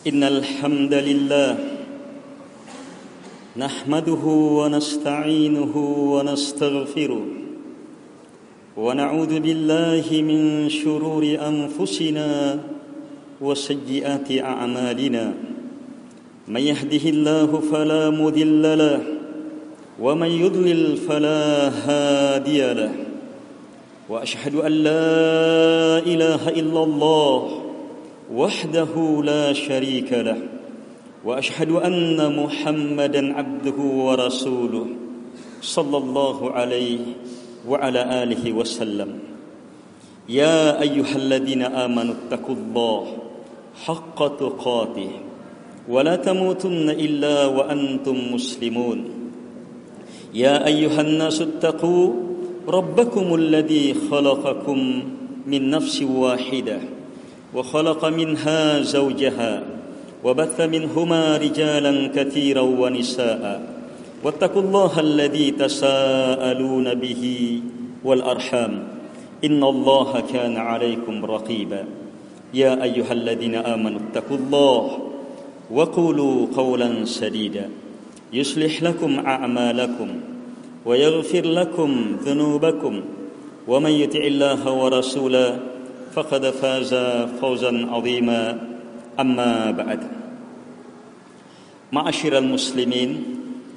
إن الحمد لله نحمده ونستعينه ونستغفره ونعوذ بالله من شرور أنفسنا وسيئات أعمالنا من يهده الله فلا مضل له ومن يضلل فلا هادي له وأشهد أن لا إله إلا الله وحده لا شريك له وأشهد أن محمدا عبده ورسوله صلى الله عليه وعلى آله وسلم يا أيها الذين آمنوا اتقوا الله حق تقاته ولا تموتن إلا وأنتم مسلمون يا أيها الناس اتقوا ربكم الذي خلقكم من نفس واحدة وخلق منها زوجها وبث منهما رجالا كثيرا ونساء واتقوا الله الذي تساءلون به والأرحام إن الله كان عليكم رقيبا يا أيها الذين آمنوا اتقوا الله وقولوا قولا سديدا يصلح لكم أعمالكم ويغفر لكم ذنوبكم ومن يطع الله ورسوله فقد فاز فوزا عظيما أما بعد Ma'asyiral muslimin,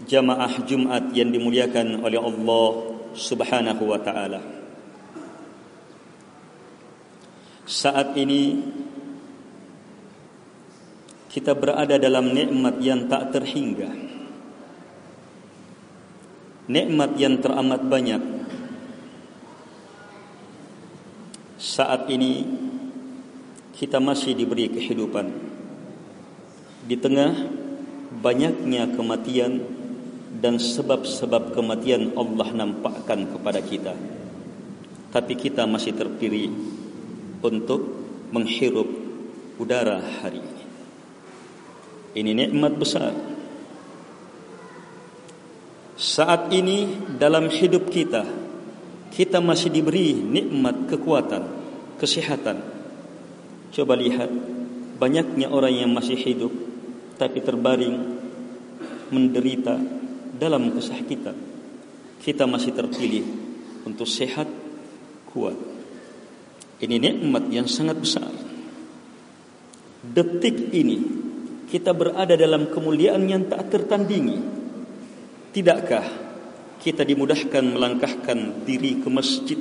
jamaah Jumat yang dimuliakan oleh Allah Subhanahu wa taala. Saat ini kita berada dalam nikmat yang tak terhingga. Nikmat yang teramat banyak. Saat ini kita masih diberi kehidupan di tengah banyaknya kematian dan sebab-sebab kematian Allah nampakkan kepada kita. Tapi kita masih terpilih untuk menghirup udara hari ini. Ini nikmat besar. Saat ini dalam hidup kita masih diberi nikmat kekuatan, kesehatan. Coba lihat, banyaknya orang yang masih hidup tapi terbaring menderita dalam kesakitan. Kita masih terpilih untuk sehat, kuat. Ini nikmat yang sangat besar. Detik ini kita berada dalam kemuliaan yang tak tertandingi. Tidakkah kita dimudahkan melangkahkan diri ke masjid,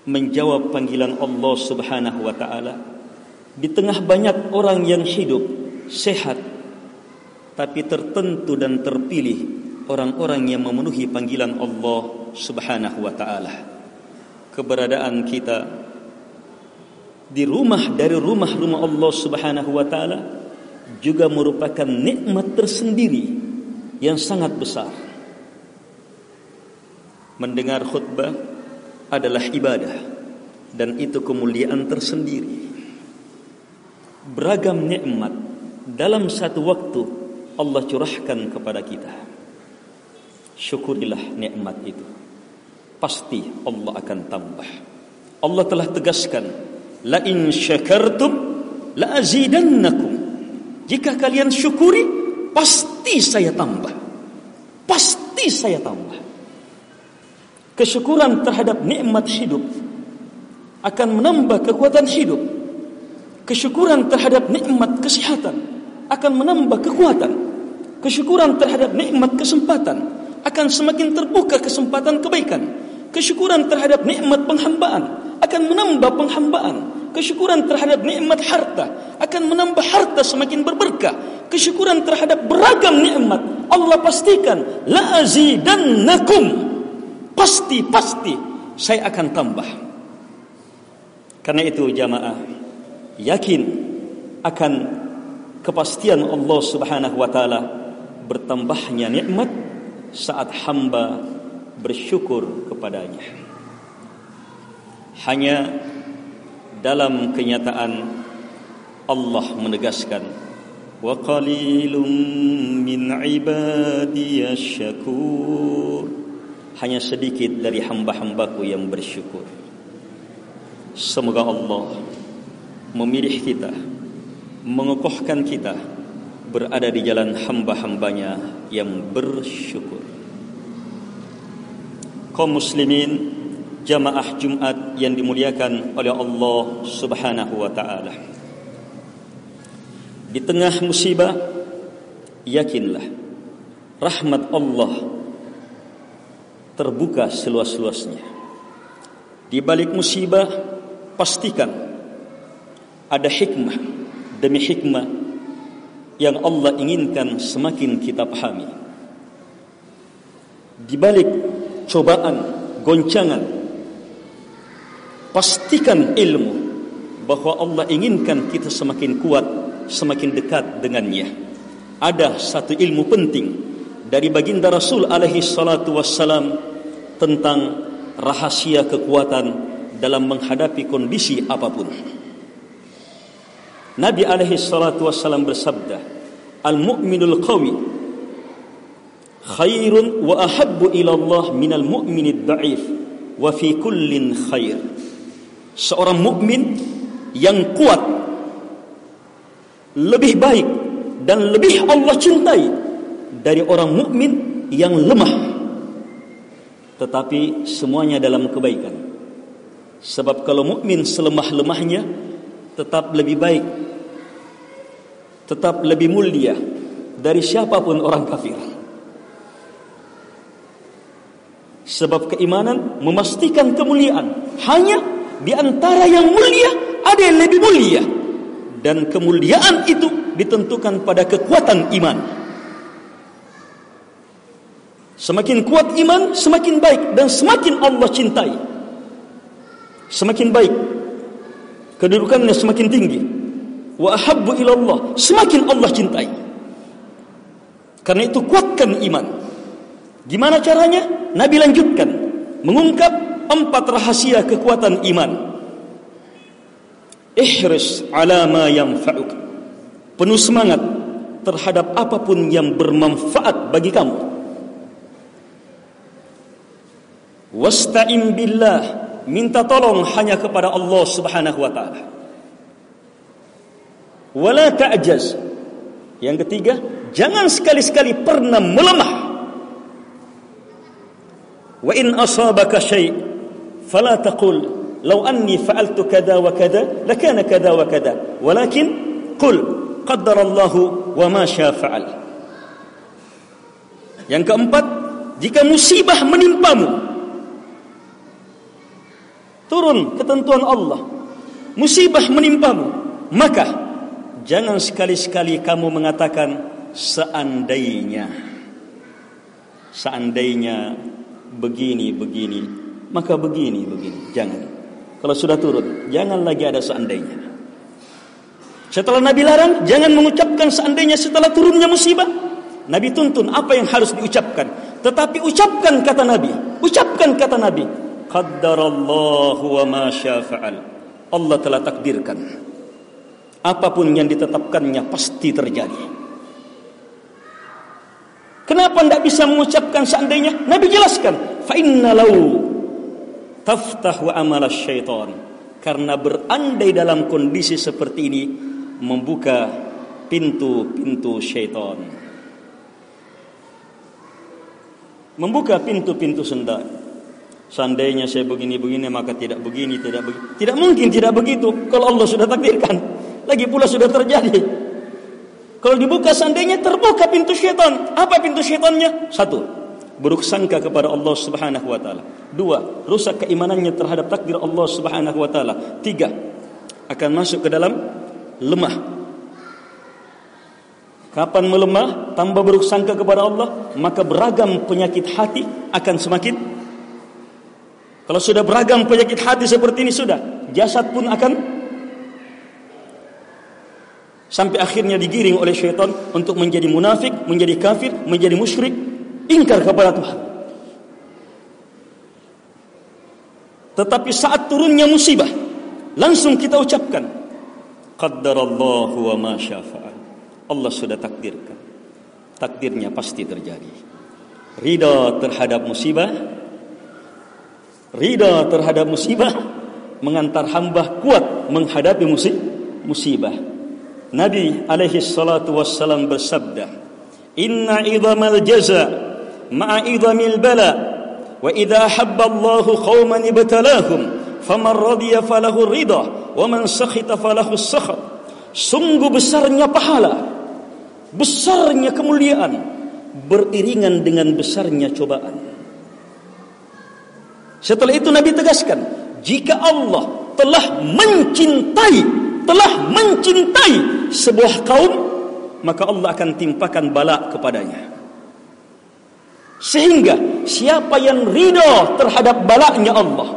menjawab panggilan Allah Subhanahu wa taala di tengah banyak orang yang hidup sehat, tapi tertentu dan terpilih orang-orang yang memenuhi panggilan Allah Subhanahu wa taala. Keberadaan kita di rumah dari rumah-rumah Allah Subhanahu wa taala juga merupakan nikmat tersendiri yang sangat besar. Mendengar khutbah adalah ibadah dan itu kemuliaan tersendiri. Beragam nikmat dalam satu waktu Allah curahkan kepada kita. Syukurilah nikmat itu. Pasti Allah akan tambah. Allah telah tegaskan, la in syakartum la azidannakum. Jika kalian syukuri, pasti saya tambah. Pasti saya tambah. Kesyukuran terhadap nikmat hidup akan menambah kekuatan hidup. Kesyukuran terhadap nikmat kesehatan akan menambah kekuatan. Kesyukuran terhadap nikmat kesempatan akan semakin terbuka kesempatan kebaikan. Kesyukuran terhadap nikmat penghambaan akan menambah penghambaan. Kesyukuran terhadap nikmat harta akan menambah harta semakin berberkah. Kesyukuran terhadap beragam nikmat Allah pastikan, la azidannakum. Pasti saya akan tambah. Karena itu jamaah, yakin akan kepastian Allah Subhanahu wa taala bertambahnya nikmat saat hamba bersyukur kepadanya. Hanya dalam kenyataan Allah menegaskan, wa qalilum min ibadiyasy syakur. Hanya sedikit dari hamba-hambaku yang bersyukur. Semoga Allah memilih kita mengokohkan kita berada di jalan hamba-hambanya yang bersyukur. Kaum muslimin, jamaah Jumat yang dimuliakan oleh Allah Subhanahu wa taala. Di tengah musibah, yakinlah rahmat Allah terbuka seluas-luasnya. Di balik musibah, pastikan ada hikmah demi hikmah yang Allah inginkan semakin kita pahami. Di balik cobaan, goncangan, pastikan ilmu bahwa Allah inginkan kita semakin kuat, semakin dekat dengannya. Ada satu ilmu penting dari baginda Rasul alaihi salatu wassalam tentang rahasia kekuatan dalam menghadapi kondisi apapun. Nabi alaihi salatu wassalam bersabda, "Al-mu'minul qawi khairun wa ahabbu ila Allah minal mu'minid da'if wa fi kullin khair." Seorang mukmin yang kuat lebih baik dan lebih Allah cintai dari orang mukmin yang lemah, tetapi semuanya dalam kebaikan. Sebab kalau mukmin selemah-lemahnya tetap lebih baik, tetap lebih mulia dari siapapun orang kafir. Sebab keimanan memastikan kemuliaan. Hanya di antara yang mulia ada yang lebih mulia, dan kemuliaan itu ditentukan pada kekuatan iman. Semakin kuat iman, semakin baik dan semakin Allah cintai. Semakin baik, kedudukannya semakin tinggi. Wa ahabbu ilallah, semakin Allah cintai. Karena itu kuatkan iman. Gimana caranya? Nabi lanjutkan mengungkap 4 rahasia kekuatan iman. Ihris ala ma yanfa'uk, penuh semangat terhadap apapun yang bermanfaat bagi kamu. Wasta'in billah, minta tolong hanya kepada Allah Subhanahu wa taala. Wala ta'jaz, yang ketiga, jangan sekali-sekali pernah melemah. Wa in asabaka syai' fala taqul law anni fa'altu kada wa kada lakana kada wa kada, walakin qul qaddarallahu wa ma syaa fa'al. Yang keempat, jika musibah menimpamu, turun ketentuan Allah, musibah menimpamu, maka jangan sekali-sekali kamu mengatakan seandainya begini, maka begini. Jangan. Kalau sudah turun, jangan lagi ada seandainya. Setelah Nabi larang, jangan mengucapkan seandainya setelah turunnya musibah. Nabi tuntun apa yang harus diucapkan. Tetapi ucapkan kata Nabi, qaddarallahu wa ma syaa fa'al. Allah telah takdirkan, apapun yang ditetapkannya pasti terjadi. Kenapa tidak bisa mengucapkan seandainya? Nabi jelaskan, fa inna law taftahu amal syaitan, karena berandai dalam kondisi seperti ini membuka pintu-pintu syaitan, membuka pintu-pintu sendal. Seandainya saya begini maka tidak begini. Tidak mungkin tidak begitu kalau Allah sudah takdirkan. Lagi pula sudah terjadi. Kalau dibuka seandainya, terbuka pintu syaitan. Apa pintu syaitannya? 1, buruk sangka kepada Allah Subhanahu wa taala. 2, rusak keimanannya terhadap takdir Allah Subhanahu wa taala. 3, akan masuk ke dalam lemah. Kapan melemah, tambah buruk sangka kepada Allah, maka beragam penyakit hati akan semakin. Kalau sudah beragam penyakit hati seperti ini, sudah jasad pun akan, sampai akhirnya digiring oleh syaitan untuk menjadi munafik, menjadi kafir, menjadi musyrik, ingkar kepada Tuhan. Tetapi saat turunnya musibah, langsung kita ucapkan qaddarallahu wa ma syaa fa'al. Allah sudah takdirkan, takdirnya pasti terjadi. Ridha terhadap musibah, ridha terhadap musibah mengantar hamba kuat menghadapi musibah. Nabi alaihi salatu wassalam bersabda, "Inna idhamal jaza ma'a idhamil bala, wa idha habba Allahu qauman ibtalahum, faman radiya falahu ridha, wa man sakhita falahu sakhat." Sungguh besarnya pahala, besarnya kemuliaan, beriringan dengan besarnya cobaan. Setelah itu Nabi tegaskan, jika Allah telah mencintai sebuah kaum, maka Allah akan timpakan bala kepadanya. Sehingga siapa yang ridha terhadap balanya Allah,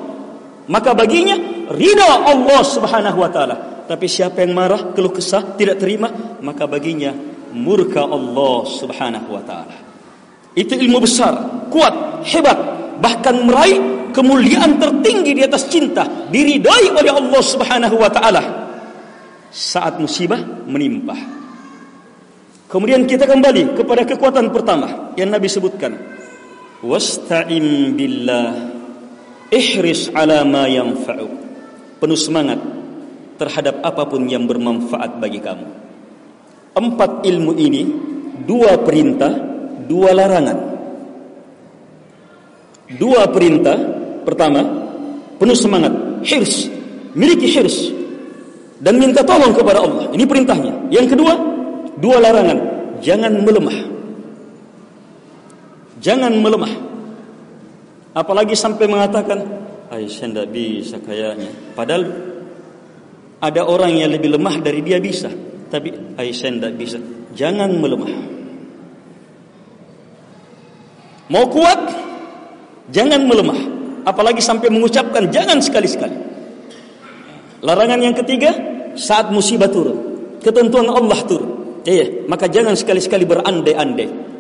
maka baginya ridha Allah Subhanahu wa taala. Tapi siapa yang marah, keluh kesah, tidak terima, maka baginya murka Allah Subhanahu wa taala. Itu ilmu besar, kuat, hebat, bahkan meraih kemuliaan tertinggi di atas cinta, diridai oleh Allah Subhanahu wa taala saat musibah menimpa. Kemudian kita kembali kepada kekuatan pertama yang Nabi sebutkan. Wasta'in billah, ihris ala ma yanfa'uk. Penuh semangat terhadap apapun yang bermanfaat bagi kamu. 4 ilmu ini, 2 perintah, 2 larangan. 2 perintah, pertama, penuh semangat, hirs, miliki hirs, dan minta tolong kepada Allah. Ini perintahnya. Yang kedua, 2 larangan, jangan melemah. Jangan melemah. Apalagi sampai mengatakan, saya tidak bisa kayaknya. Padahal ada orang yang lebih lemah dari dia bisa, tapi saya tidak bisa. Jangan melemah. Mau kuat, jangan melemah. Apalagi sampai mengucapkan jangan sekali-sekali. Larangan yang ketiga, saat musibah turun, ketentuan Allah turun, maka jangan sekali-sekali berandai-andai.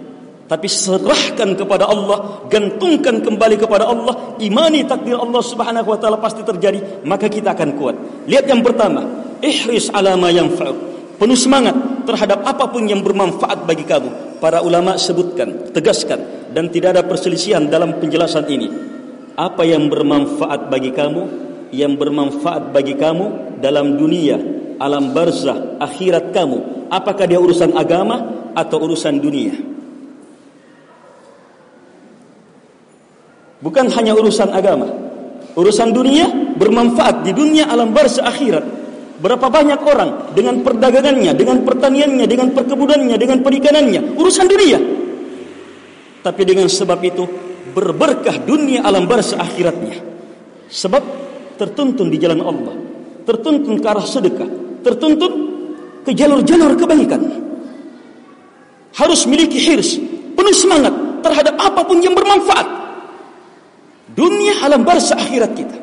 Tapi serahkan kepada Allah, gantungkan kembali kepada Allah, imani takdir Allah Subhanahu wa taala pasti terjadi, maka kita akan kuat. Lihat yang pertama, ihris ala ma yanfa'uk. Penuh semangat terhadap apapun yang bermanfaat bagi kamu. Para ulama sebutkan, tegaskan, dan tidak ada perselisihan dalam penjelasan ini. Apa yang bermanfaat bagi kamu? Yang bermanfaat bagi kamu dalam dunia, alam barzah, akhirat kamu. Apakah dia urusan agama atau urusan dunia? Bukan hanya urusan agama, urusan dunia bermanfaat di dunia, alam barzah, akhirat. Berapa banyak orang dengan perdagangannya, dengan pertaniannya, dengan perkebunannya, dengan perikanannya, urusan dunia. Tapi dengan sebab itu berberkah dunia, alam barzah, akhiratnya. Sebab tertuntun di jalan Allah, tertuntun ke arah sedekah, tertuntun ke jalur-jalur kebaikan. Harus miliki hirs, penuh semangat terhadap apapun yang bermanfaat dunia, alam barzah, akhirat kita.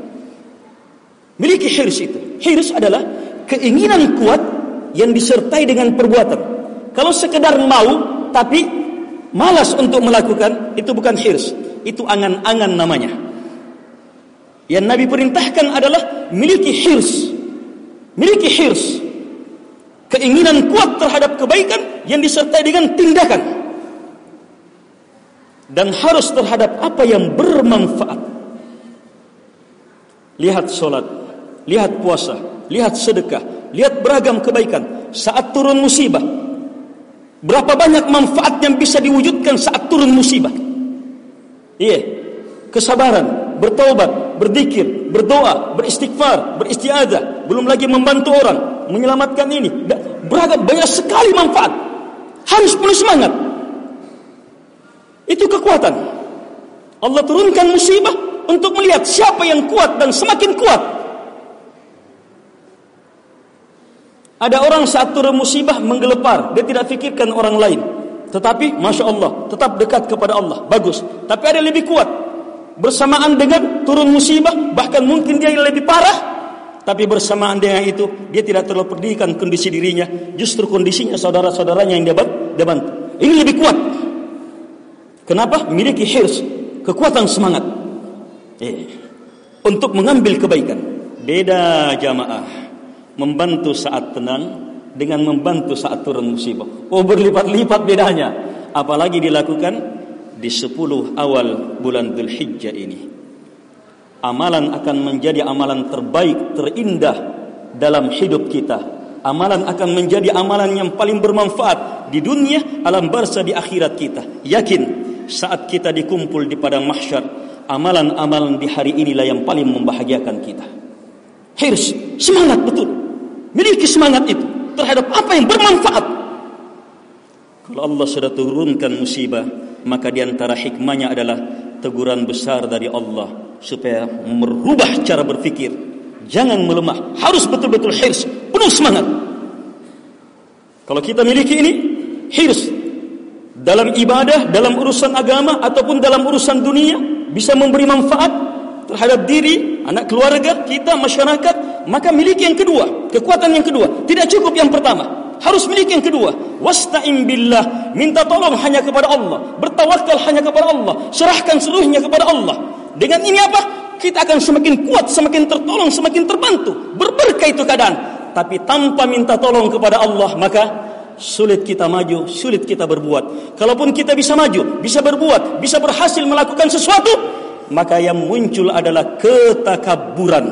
Miliki hirs itu. Hirs adalah keinginan kuat yang disertai dengan perbuatan. Kalau sekedar mau tapi malas untuk melakukan, itu bukan hirs, itu angan-angan namanya. Yang Nabi perintahkan adalah miliki hirs. Miliki hirs, keinginan kuat terhadap kebaikan yang disertai dengan tindakan, dan harus terhadap apa yang bermanfaat. Lihat solat, lihat puasa, lihat sedekah, lihat beragam kebaikan. Saat turun musibah, berapa banyak manfaat yang bisa diwujudkan saat turun musibah. Kesabaran, bertaubat, berzikir, berdoa, beristighfar, beristiazah, belum lagi membantu orang, menyelamatkan ini. Beragam, banyak sekali manfaat. Harus penuh semangat. Itu kekuatan. Allah turunkan musibah untuk melihat siapa yang kuat dan semakin kuat. Ada orang saat turun musibah menggelepar, dia tidak fikirkan orang lain. Tetapi Masya Allah, tetap dekat kepada Allah, bagus. Tapi ada yang lebih kuat. Bersamaan dengan turun musibah, bahkan mungkin dia yang lebih parah, tapi bersamaan dengan itu dia tidak terlalu pedulikan kondisi dirinya, justru kondisinya saudara-saudaranya yang dia bantu. Ini lebih kuat. Kenapa? Memiliki hirs, kekuatan semangat untuk mengambil kebaikan. Beda jamaah membantu saat tenang dengan membantu saat turun musibah. Berlipat-lipat bedanya. Apalagi dilakukan di 10 awal bulan Dzulhijjah ini. Amalan akan menjadi amalan terbaik, terindah dalam hidup kita Amalan akan menjadi amalan yang paling bermanfaat di dunia, alam barzah, di akhirat kita. Yakin saat kita dikumpul di padang mahsyar, amalan-amalan di hari inilah yang paling membahagiakan kita. Hirs, semangat betul. Miliki semangat itu terhadap apa yang bermanfaat. Kalau Allah sudah turunkan musibah, maka di antara hikmahnya adalah teguran besar dari Allah supaya merubah cara berfikir. Jangan melemah, harus betul-betul hirs, penuh semangat. Kalau kita miliki ini, hirs dalam ibadah, dalam urusan agama ataupun dalam urusan dunia, bisa memberi manfaat terhadap diri, anak keluarga kita, masyarakat, maka miliki yang kedua, kekuatan yang kedua. Tidak cukup yang pertama, harus miliki yang kedua. Wasta'in billah, minta tolong hanya kepada Allah, bertawakal hanya kepada Allah, serahkan seluruhnya kepada Allah. Dengan ini apa? Kita akan semakin kuat, semakin tertolong, semakin terbantu, berberkah itu keadaan. Tapi tanpa minta tolong kepada Allah, maka sulit kita maju, sulit kita berbuat. Kalaupun kita bisa maju, bisa berbuat, bisa berhasil melakukan sesuatu, maka yang muncul adalah ketakaburan.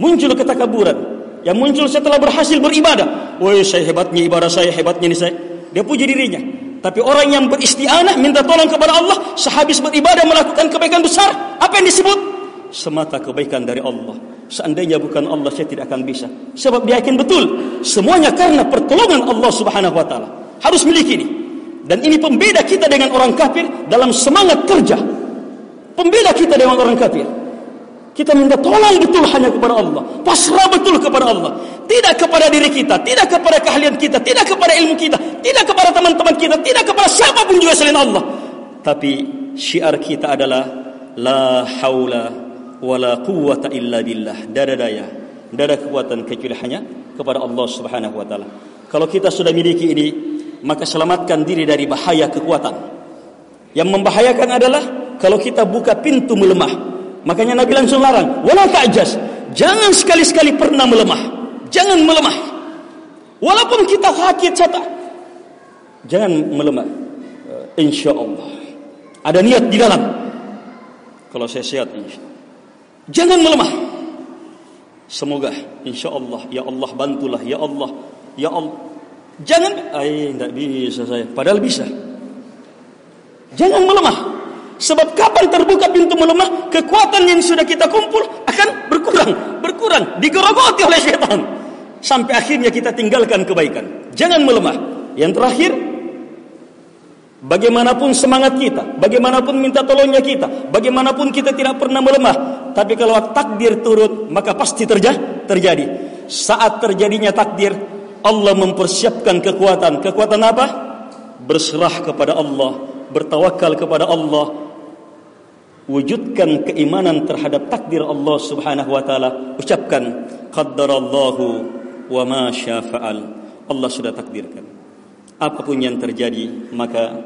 Muncul ketakaburan. Yang muncul setelah berhasil beribadah. Woi, saya hebatnya ibadah saya, hebatnya ini saya. Dia puji dirinya. Tapi orang yang beristi'anah, minta tolong kepada Allah, sehabis beribadah melakukan kebaikan besar, apa yang disebut? Semata kebaikan dari Allah. Seandainya bukan Allah, saya tidak akan bisa. Sebab dia yakin betul, semuanya karena pertolongan Allah Subhanahu wa taala. Harus miliki ini. Dan ini pembeda kita dengan orang kafir dalam semangat kerja. Pembeda kita dengan orang kafir. Kita minta tolong betul hanya kepada Allah, pasrah betul kepada Allah, tidak kepada diri kita, tidak kepada keahlian kita, tidak kepada ilmu kita, tidak kepada teman-teman kita, tidak kepada siapapun juga selain Allah. Tapi syiar kita adalah la haula wala quwwata illa billah. Tidak ada daya, tidak ada kekuatan kecuali hanya kepada Allah Subhanahu wa taala. Kalau kita sudah miliki ini, maka selamatkan diri dari bahaya kekuatan. Yang membahayakan adalah kalau kita buka pintu melemah. Makanya Nabi langsung larang, wala ta'jaz, jangan sekali-sekali pernah melemah. Jangan melemah. Walaupun kita sakit catat, jangan melemah. Insyaallah. Ada niat di dalam. Kalau saya sehat, insyaallah. Jangan melemah. Semoga insyaallah, ya Allah bantulah, ya Allah, ya Allah. Jangan, tidak bisa saya, padahal bisa. Jangan melemah. Sebab kapan terbuka pintu melemah, kekuatan yang sudah kita kumpul akan berkurang, digerogoti oleh syaitan. Sampai akhirnya kita tinggalkan kebaikan. Jangan melemah. Yang terakhir, bagaimanapun semangat kita, bagaimanapun minta tolongnya kita, bagaimanapun kita tidak pernah melemah. Tapi kalau takdir turun, maka pasti terjadi. Saat terjadinya takdir, Allah mempersiapkan kekuatan. Kekuatan apa? Berserah kepada Allah, bertawakal kepada Allah, wujudkan keimanan terhadap takdir Allah Subhanahu wa taala. Ucapkan qaddarallahu wa ma syafa'al. Allah sudah takdirkan. Apapun yang terjadi, maka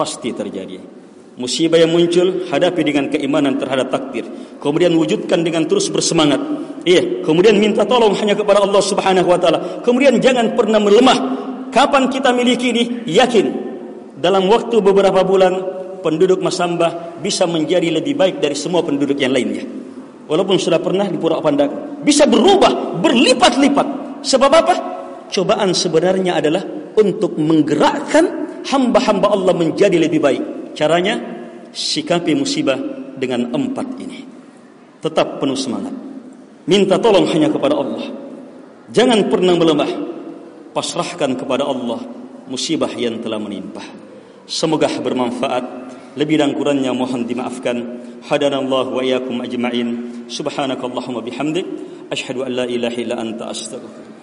pasti terjadi. Musibah yang muncul, hadapi dengan keimanan terhadap takdir. Kemudian wujudkan dengan terus bersemangat. Kemudian minta tolong hanya kepada Allah Subhanahu wa taala. Kemudian jangan pernah melemah. Kapan kita miliki ini? Yakin dalam waktu beberapa bulan penduduk Masambah bisa menjadi lebih baik dari semua penduduk yang lainnya. Walaupun sudah pernah di Porak-Pandak, bisa berubah berlipat-lipat. Sebab apa? Cobaan sebenarnya adalah untuk menggerakkan hamba-hamba Allah menjadi lebih baik. Caranya, sikapi musibah dengan 4 ini. Tetap penuh semangat. Minta tolong hanya kepada Allah. Jangan pernah melemah. Pasrahkan kepada Allah musibah yang telah menimpa. Semoga bermanfaat. Lebih dan kurangnya mohon dimaafkan. Hadanallahu wa iyyakum ajma'in. Subhanakallahumma bihamdik, asyhadu an la ilaha illa anta, astaghfiruka.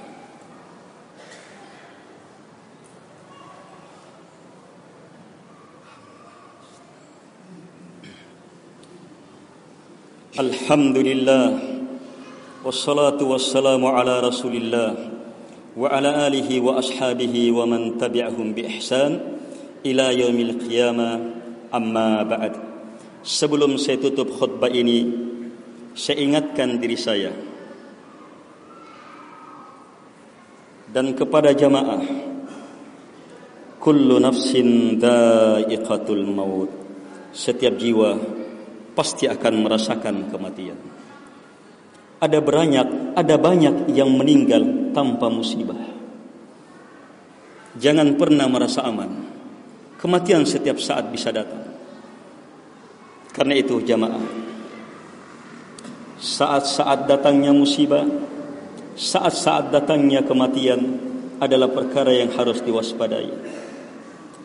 Alhamdulillah, wassalatu wassalamu ala Rasulillah wa ala alihi wa ashabihi wa man tabi'ahum bi ihsan ila yaumil qiyamah. Amma ba'd. Sebelum saya tutup khutbah ini, saya ingatkan diri saya dan kepada jamaah, kullu nafsin dha'iqatul maut. Setiap jiwa pasti akan merasakan kematian. ada banyak yang meninggal tanpa musibah. Jangan pernah merasa aman. Kematian setiap saat bisa datang. Karena itu jamaah, saat-saat datangnya musibah, saat-saat datangnya kematian adalah perkara yang harus diwaspadai.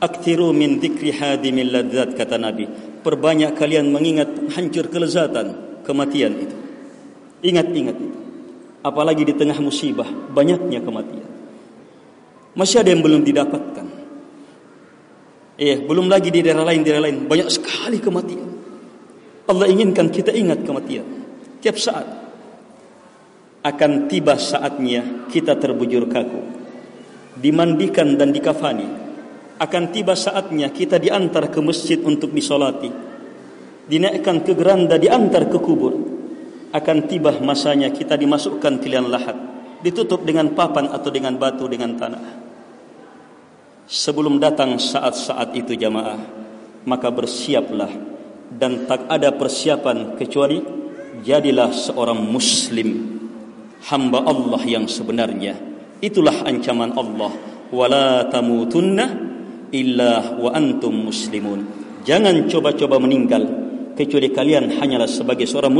Aktiru min dzikri hadimil ladzat, kata Nabi. Perbanyak kalian mengingat hancur kelezatan kematian itu. Ingat-ingat itu. Apalagi di tengah musibah, banyaknya kematian. Masih ada yang belum didapatkan. Belum lagi di daerah lain banyak sekali kematian. Allah inginkan kita ingat kematian. Tiap saat akan tiba saatnya kita terbujur kaku, dimandikan dan dikafani. Akan tiba saatnya kita diantar ke masjid untuk disolati, dinaikkan ke geranda, diantar ke kubur. Akan tiba masanya kita dimasukkan ke liang lahat, ditutup dengan papan atau dengan batu, dengan tanah. Sebelum datang saat-saat itu jamaah, maka bersiaplah, dan tak ada persiapan kecuali jadilah seorang muslim, hamba Allah yang sebenarnya. Itulah ancaman Allah, wala tamutunna illa wa antum muslimun. Jangan coba-coba meninggal kecuali kalian hanyalah sebagai seorang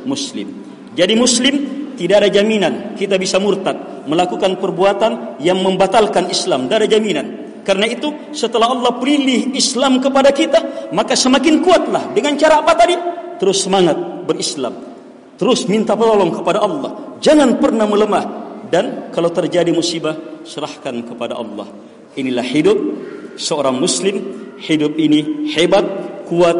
muslim. Jadi muslim tidak ada jaminan kita bisa murtad, melakukan perbuatan yang membatalkan Islam. Tidak ada jaminan. Karena itu setelah Allah pilih Islam kepada kita, maka semakin kuatlah. Dengan cara apa tadi? Terus semangat berislam, terus minta pertolongan kepada Allah, jangan pernah melemah. Dan kalau terjadi musibah, serahkan kepada Allah. Inilah hidup seorang muslim. Hidup ini hebat, kuat,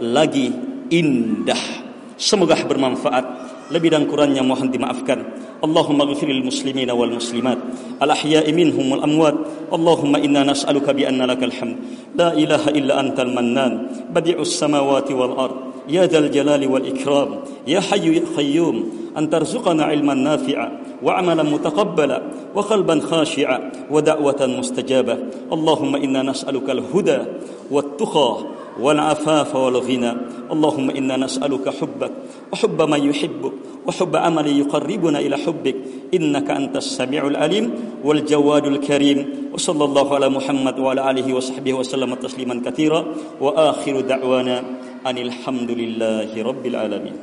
lagi indah. Semoga bermanfaat. Lebih dan kurangnya mohon dimaafkan. Allahumma ghfiril muslimina wal muslimat al-ahya'i minhum wal amwat. Allahumma inna nas'aluka bi anna lakal hamd la ilaha illa antal mannan badi'us samawati wal ard ya dzal jalali wal ikram ya hayyu ya qayyum an tarzuqana ilman nafi'a wa amalan mutaqabbala wa qalban khashi'a wa da'watan mustajabah. Allahumma inna nas'aluka al-huda wat tuqa والعفاف والغنى. اللهم إنا نسألك حبك وحب من يحبك وحب عمل يقربنا إلى حبك إنك أنت السميع العليم والجواد الكريم. وصلى الله على محمد وعلى آله وصحبه وسلم تسليما كثيرا وآخر دعوانا أن الحمد لله رب العالمين.